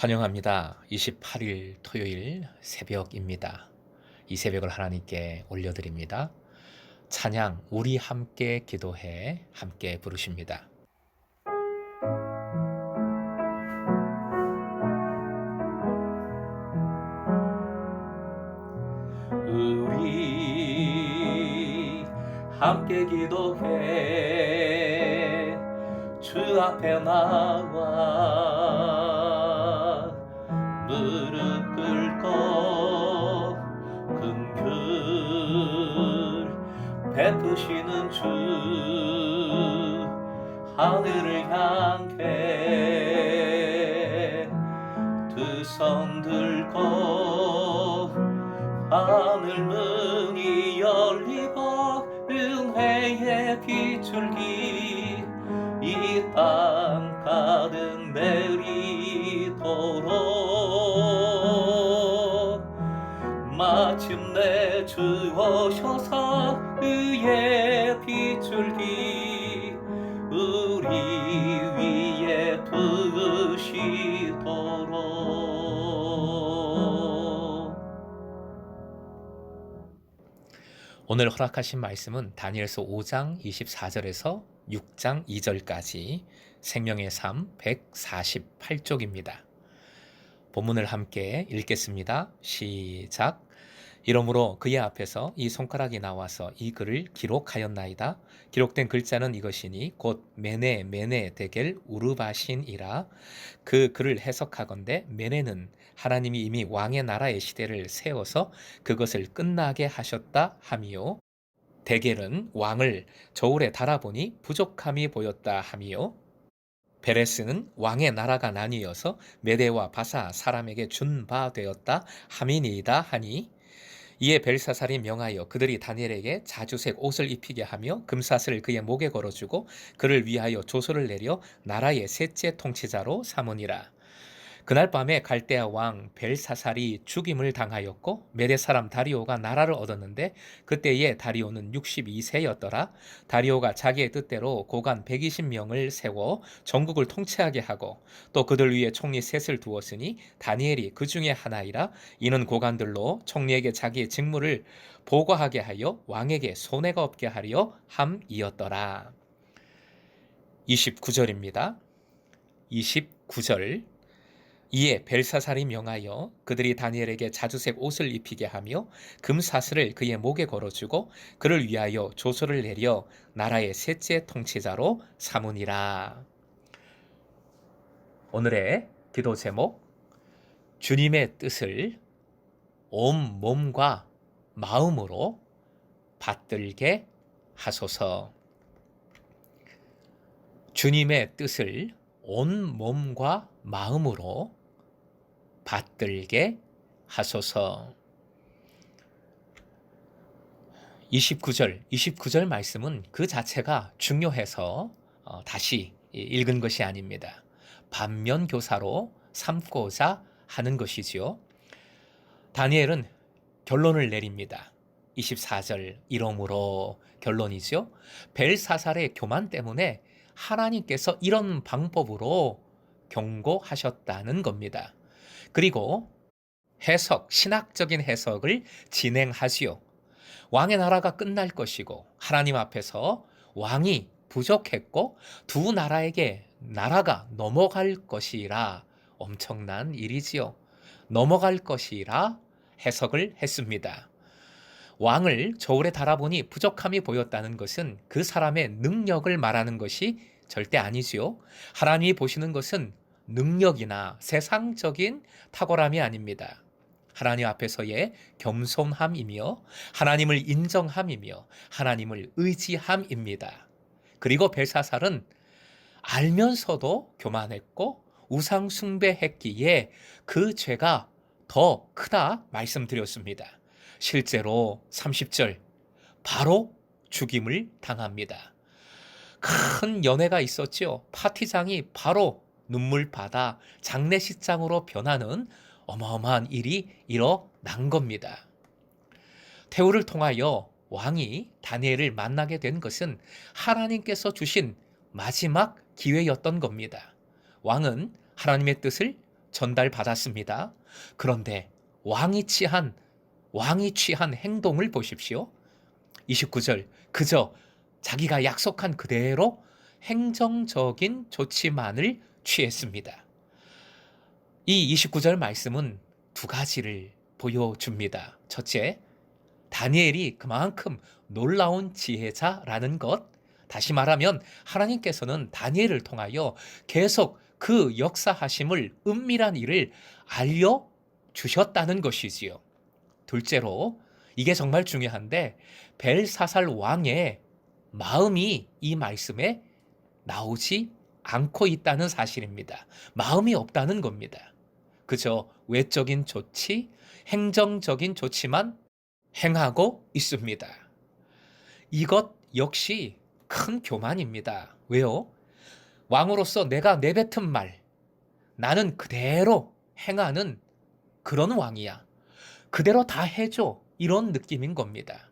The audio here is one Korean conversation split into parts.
환영합니다. 28일 토요일 새벽입니다. 이 새벽을 하나님께 올려드립니다. 찬양 우리 함께 기도해 함께 부르십니다. 우리 함께 기도해 주 앞에 나와 무릎 꿇고 긍휼 베푸시는 주 하늘을 향해 두 손 들고 하늘 문이 열리고 은혜의 빗줄기 이 땅 가득 내리도록 마침내 주 오셔서 의의 빗줄기 우리 위에 부으시도록. 오늘 허락하신 말씀은 다니엘서 5장 24절에서 6장 2절까지 생명의 삶 148쪽입니다. 본문을 함께 읽겠습니다. 시작. 이러므로 그의 앞에서 이 손가락이 나와서 이 글을 기록하였나이다. 기록된 글자는 이것이니 곧 메네 데겔 우르바신이라. 그 글을 해석하건대 메네는 하나님이 이미 왕의 나라의 시대를 세워서 그것을 끝나게 하셨다 함이요. 데겔은 왕을 저울에 달아보니 부족함이 보였다 함이요. 베레스는 왕의 나라가 나뉘어서 메대와 바사 사람에게 준 바 되었다 함이니이다 하니, 이에 벨사살이 명하여 그들이 다니엘에게 자주색 옷을 입히게 하며 금사슬을 그의 목에 걸어주고 그를 위하여 조서를 내려 나라의 셋째 통치자로 삼으니라. 그날 밤에 갈대아 왕 벨사살이 죽임을 당하였고 메대 사람 다리오가 나라를 얻었는데 그때에 다리오는 62세였더라. 다리오가 자기의 뜻대로 고관 120명을 세워 전국을 통치하게 하고 또 그들 위에 총리 셋을 두었으니 다니엘이 그 중에 하나이라. 이는 고관들로 총리에게 자기의 직무를 보고하게 하여 왕에게 손해가 없게 하려 함이었더라. 29절입니다. 29절. 이에 벨사살이 명하여 그들이 다니엘에게 자주색 옷을 입히게 하며 금사슬을 그의 목에 걸어주고 그를 위하여 조서를 내려 나라의 셋째 통치자로 삼으니라. 오늘의 기도 제목, 주님의 뜻을 온 몸과 마음으로 받들게 하소서. 주님의 뜻을 온 몸과 마음으로 받들게 하소서. 29절 말씀은 그 자체가 중요해서 다시 읽은 것이 아닙니다. 반면교사로 삼고자 하는 것이지요. 다니엘은 결론을 내립니다. 24절 이러므로 결론이죠. 벨사살의 교만 때문에 하나님께서 이런 방법으로 경고하셨다는 겁니다. 그리고 신학적인 해석을 진행하지요. 왕의 나라가 끝날 것이고 하나님 앞에서 왕이 부족했고 두 나라에게 나라가 넘어갈 것이라, 엄청난 일이지요. 넘어갈 것이라 해석을 했습니다. 왕을 저울에 달아보니 부족함이 보였다는 것은 그 사람의 능력을 말하는 것이 절대 아니지요. 하나님이 보시는 것은 능력이나 세상적인 탁월함이 아닙니다. 하나님 앞에서의 겸손함이며 하나님을 인정함이며 하나님을 의지함입니다. 그리고 벨사살은 알면서도 교만했고 우상 숭배했기에 그 죄가 더 크다 말씀드렸습니다. 실제로 30절 바로 죽임을 당합니다. 큰 연회가 있었죠. 파티장이 바로 눈물바다 장례식장으로 변하는 어마어마한 일이 일어난 겁니다. 태후를 통하여 왕이 다니엘을 만나게 된 것은 하나님께서 주신 마지막 기회였던 겁니다. 왕은 하나님의 뜻을 전달받았습니다. 그런데 왕이 취한 행동을 보십시오. 29절, 그저 자기가 약속한 그대로 행정적인 조치만을 취했습니다. 이 29절 말씀은 두 가지를 보여줍니다. 첫째, 다니엘이 그만큼 놀라운 지혜자라는 것. 다시 말하면 하나님께서는 다니엘을 통하여 계속 그 역사하심을, 은밀한 일을 알려주셨다는 것이지요. 둘째로, 이게 정말 중요한데, 벨사살 왕의 마음이 이 말씀에 나오지 않고 있다는 사실입니다. 마음이 없다는 겁니다. 그저 외적인 조치, 행정적인 조치만 행하고 있습니다. 이것 역시 큰 교만입니다. 왜요? 왕으로서 내가 내뱉은 말, 나는 그대로 행하는 그런 왕이야. 그대로 다 해줘. 이런 느낌인 겁니다.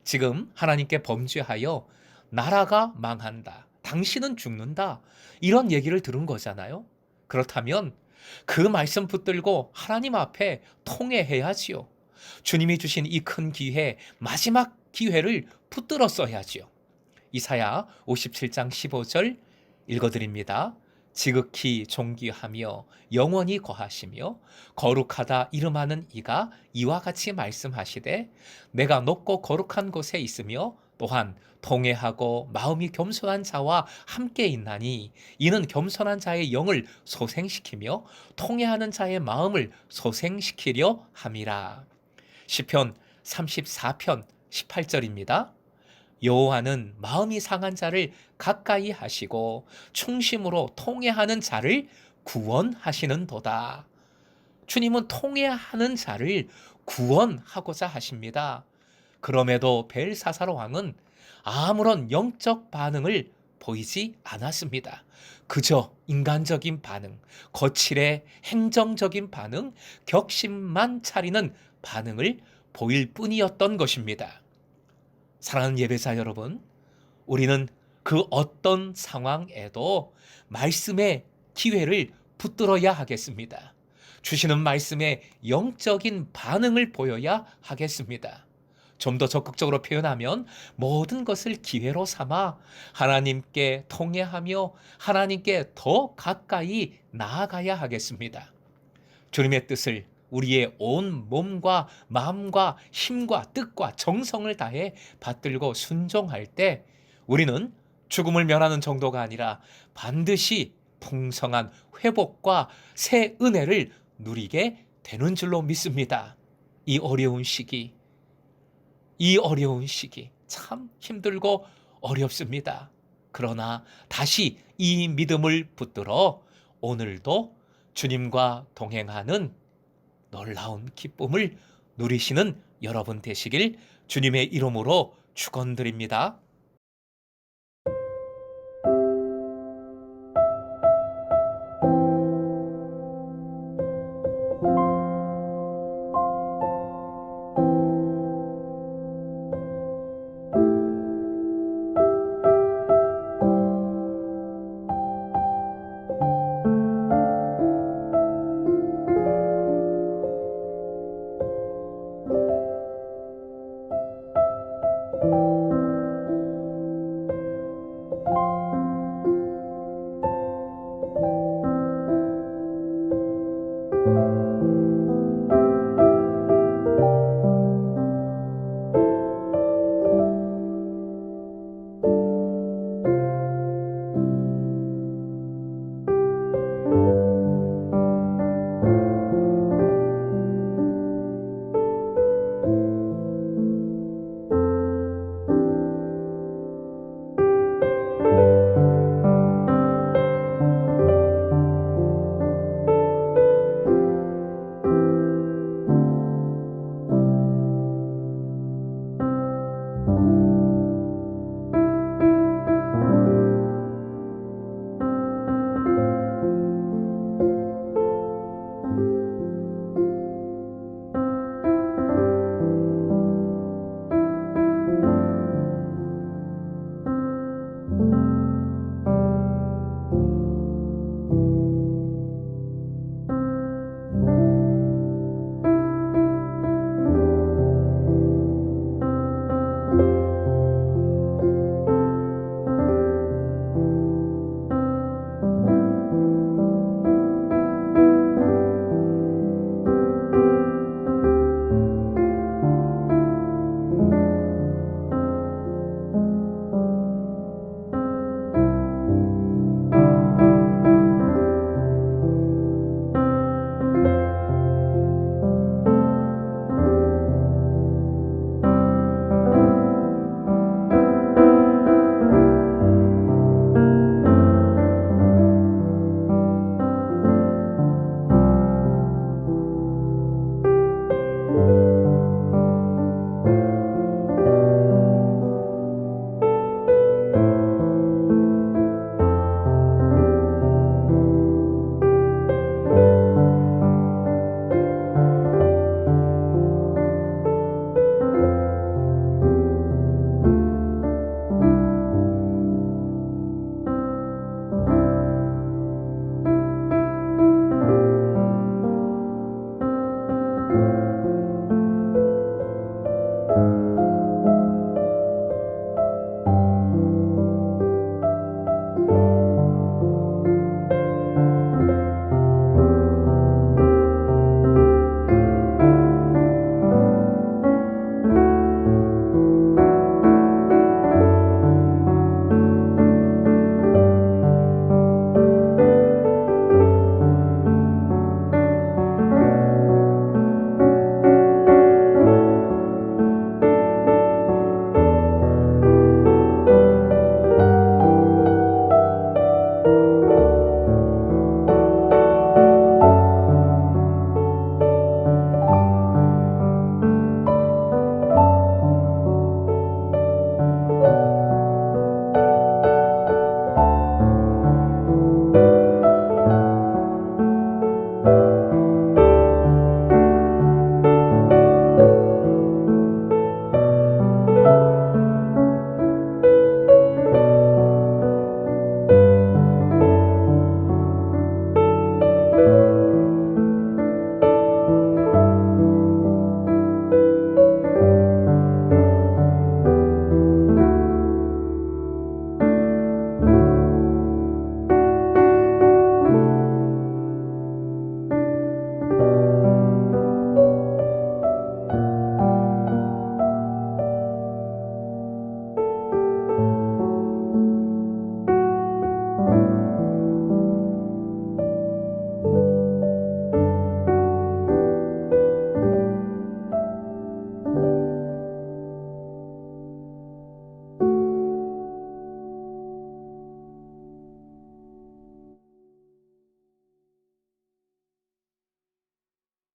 지금 하나님께 범죄하여 나라가 망한다. 당신은 죽는다. 이런 얘기를 들은 거잖아요. 그렇다면 그 말씀 붙들고 하나님 앞에 통회해야지요. 주님이 주신 이 큰 기회, 마지막 기회를 붙들어 써야지요. 이사야 57장 15절 읽어드립니다. 지극히 존귀하며 영원히 거하시며 거룩하다 이름하는 이가 이와 같이 말씀하시되 내가 높고 거룩한 곳에 있으며 또한 통회하고 마음이 겸손한 자와 함께 있나니 이는 겸손한 자의 영을 소생시키며 통회하는 자의 마음을 소생시키려 함이라. 시편 34편 18절입니다. 여호와는 마음이 상한 자를 가까이 하시고 충심으로 통회하는 자를 구원하시는도다. 주님은 통회하는 자를 구원하고자 하십니다. 그럼에도 벨사살 왕은 아무런 영적 반응을 보이지 않았습니다. 그저 인간적인 반응, 거칠의 행정적인 반응, 격심만 차리는 반응을 보일 뿐이었던 것입니다. 사랑하는 예배자 여러분, 우리는 그 어떤 상황에도 말씀의 기회를 붙들어야 하겠습니다. 주시는 말씀에 영적인 반응을 보여야 하겠습니다. 좀 더 적극적으로 표현하면 모든 것을 기회로 삼아 하나님께 통회하며 하나님께 더 가까이 나아가야 하겠습니다. 주님의 뜻을 우리의 온 몸과 마음과 힘과 뜻과 정성을 다해 받들고 순종할 때 우리는 죽음을 면하는 정도가 아니라 반드시 풍성한 회복과 새 은혜를 누리게 되는 줄로 믿습니다. 이 어려운 시기 참 힘들고 어렵습니다. 그러나 다시 이 믿음을 붙들어 오늘도 주님과 동행하는 놀라운 기쁨을 누리시는 여러분 되시길 주님의 이름으로 축원드립니다.